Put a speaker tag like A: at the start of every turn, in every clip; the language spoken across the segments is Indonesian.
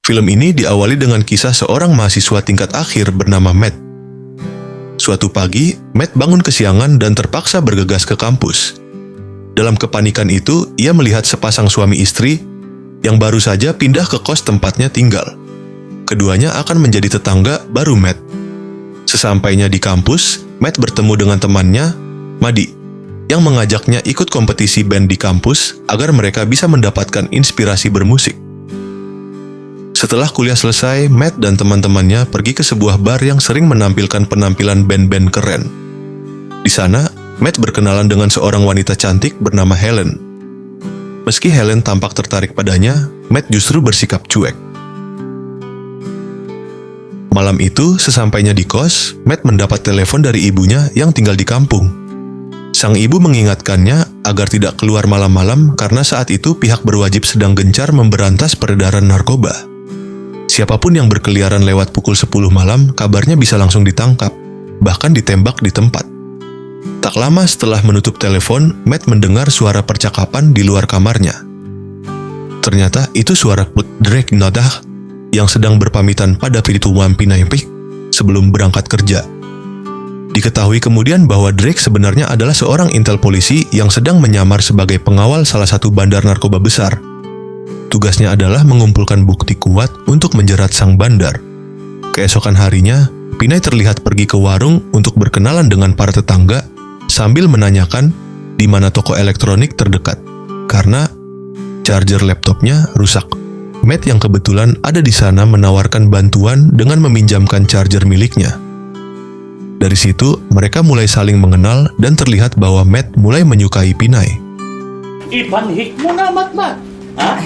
A: Film ini diawali dengan kisah seorang mahasiswa tingkat akhir bernama Matt. Suatu pagi, Matt bangun kesiangan dan terpaksa bergegas ke kampus. Dalam kepanikan itu, ia melihat sepasang suami istri yang baru saja pindah ke kos tempatnya tinggal. Keduanya akan menjadi tetangga baru Matt. Sesampainya di kampus, Matt bertemu dengan temannya, Madi, yang mengajaknya ikut kompetisi band di kampus agar mereka bisa mendapatkan inspirasi bermusik. Setelah kuliah selesai, Matt dan teman-temannya pergi ke sebuah bar yang sering menampilkan penampilan band-band keren. Di sana, Matt berkenalan dengan seorang wanita cantik bernama Helen. Meski Helen tampak tertarik padanya, Matt justru bersikap cuek. Malam itu, sesampainya di kos, Matt mendapat telepon dari ibunya yang tinggal di kampung. Sang ibu mengingatkannya agar tidak keluar malam-malam karena saat itu pihak berwajib sedang gencar memberantas peredaran narkoba. Siapapun yang berkeliaran lewat pukul 10 malam, kabarnya bisa langsung ditangkap, bahkan ditembak di tempat. Tak lama setelah menutup telepon, Matt mendengar suara percakapan di luar kamarnya. Ternyata itu suara Put Drake Nodah yang sedang berpamitan pada Pirituam Pinaipik sebelum berangkat kerja. Diketahui kemudian bahwa Drake sebenarnya adalah seorang intel polisi yang sedang menyamar sebagai pengawal salah satu bandar narkoba besar. Tugasnya adalah mengumpulkan bukti kuat untuk menjerat sang bandar. Keesokan harinya, Pinay terlihat pergi ke warung untuk berkenalan dengan para tetangga sambil menanyakan di mana toko elektronik terdekat karena charger laptopnya rusak. Matt yang kebetulan ada di sana menawarkan bantuan dengan meminjamkan charger miliknya. Dari situ, mereka mulai saling mengenal dan terlihat bahwa Matt mulai menyukai Pinay.
B: Ipanhik mo na, Mat. Ha?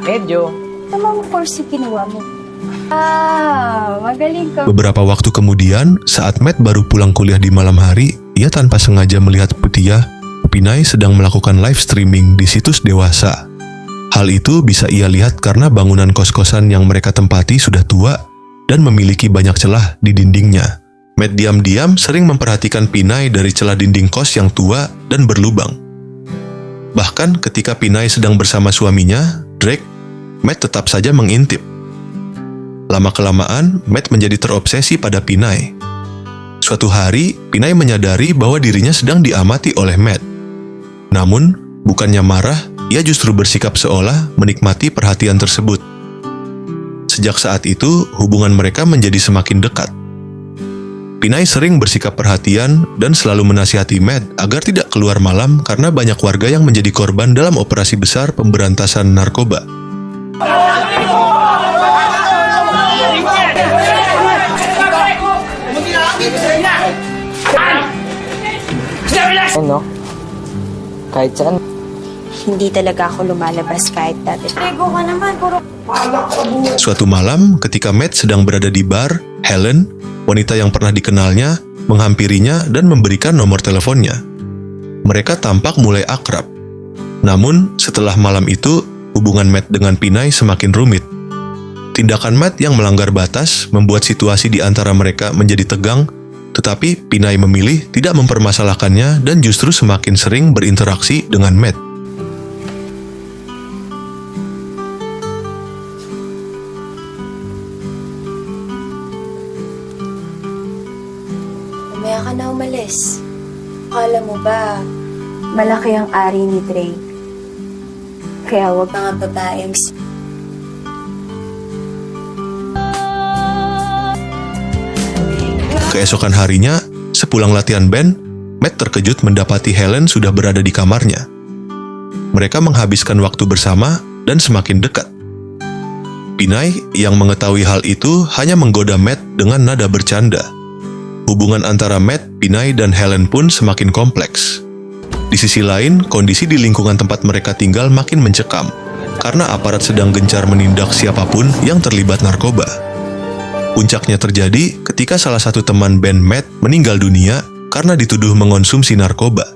C: Medyo.
D: Tamang course yung kinuha mo. Magaling ka.
A: Beberapa waktu kemudian, saat Matt baru pulang kuliah di malam hari, ia tanpa sengaja melihat Putia, Pinay sedang melakukan live streaming di situs dewasa. Hal itu bisa ia lihat karena bangunan kos-kosan yang mereka tempati sudah tua dan memiliki banyak celah di dindingnya. Matt diam-diam sering memperhatikan Pinay dari celah dinding kos yang tua dan berlubang. Bahkan ketika Pinay sedang bersama suaminya, Drake, Matt tetap saja mengintip. Lama-kelamaan, Matt menjadi terobsesi pada Pinay. Suatu hari, Pinay menyadari bahwa dirinya sedang diamati oleh Matt. Namun, bukannya marah, ia justru bersikap seolah menikmati perhatian tersebut. Sejak saat itu, hubungan mereka menjadi semakin dekat. Pinay sering bersikap perhatian dan selalu menasihati Matt agar tidak keluar malam karena banyak warga yang menjadi korban dalam operasi besar pemberantasan narkoba.
C: No? Kahit saan.
D: Hindi talaga ako lumalabas kahit dati. Tego ka naman, puro...
A: Suatu malam, ketika Matt sedang berada di bar, Helen, wanita yang pernah dikenalnya, menghampirinya dan memberikan nomor teleponnya. Mereka tampak mulai akrab. Namun, setelah malam itu, hubungan Matt dengan Pinay semakin rumit. Tindakan Matt yang melanggar batas membuat situasi di antara mereka menjadi tegang, tetapi Pinay memilih tidak mempermasalahkannya dan justru semakin sering berinteraksi dengan Matt.
D: Mamaya ka na umalis. Akala mo ba, malaki ang ari ni Drake? Kaya huwag mga babaeng...
A: Keesokan harinya, sepulang latihan band, Matt terkejut mendapati Helen sudah berada di kamarnya. Mereka menghabiskan waktu bersama dan semakin dekat. Pinay yang mengetahui hal itu hanya menggoda Matt dengan nada bercanda. Hubungan antara Matt, Pinay, dan Helen pun semakin kompleks. Di sisi lain, kondisi di lingkungan tempat mereka tinggal makin mencekam karena aparat sedang gencar menindak siapapun yang terlibat narkoba. Puncaknya terjadi ketika salah satu teman band Matt meninggal dunia karena dituduh mengonsumsi narkoba.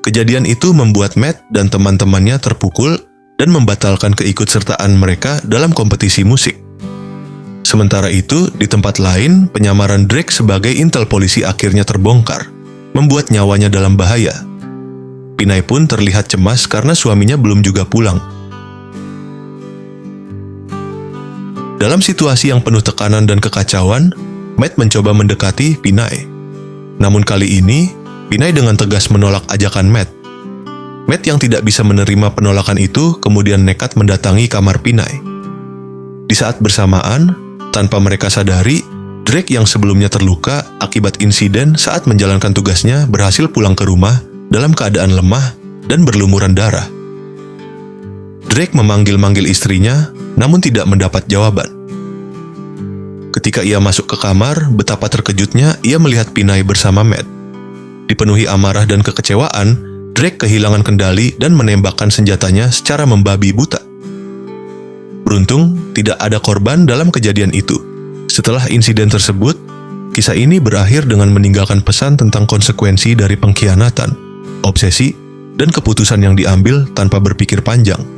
A: Kejadian itu membuat Matt dan teman-temannya terpukul dan membatalkan keikutsertaan mereka dalam kompetisi musik. Sementara itu, di tempat lain, penyamaran Drake sebagai intel polisi akhirnya terbongkar, membuat nyawanya dalam bahaya. Pinay pun terlihat cemas karena suaminya belum juga pulang. Dalam situasi yang penuh tekanan dan kekacauan, Matt mencoba mendekati Pinay. Namun kali ini, Pinay dengan tegas menolak ajakan Matt. Matt yang tidak bisa menerima penolakan itu kemudian nekat mendatangi kamar Pinay. Di saat bersamaan, tanpa mereka sadari, Drake yang sebelumnya terluka akibat insiden saat menjalankan tugasnya berhasil pulang ke rumah dalam keadaan lemah dan berlumuran darah. Drake memanggil-manggil istrinya, namun tidak mendapat jawaban. Ketika ia masuk ke kamar, betapa terkejutnya ia melihat Pinay bersama Matt. Dipenuhi amarah dan kekecewaan, Drake kehilangan kendali dan menembakkan senjatanya secara membabi buta. Beruntung, tidak ada korban dalam kejadian itu. Setelah insiden tersebut, kisah ini berakhir dengan meninggalkan pesan tentang konsekuensi dari pengkhianatan, obsesi, dan keputusan yang diambil tanpa berpikir panjang.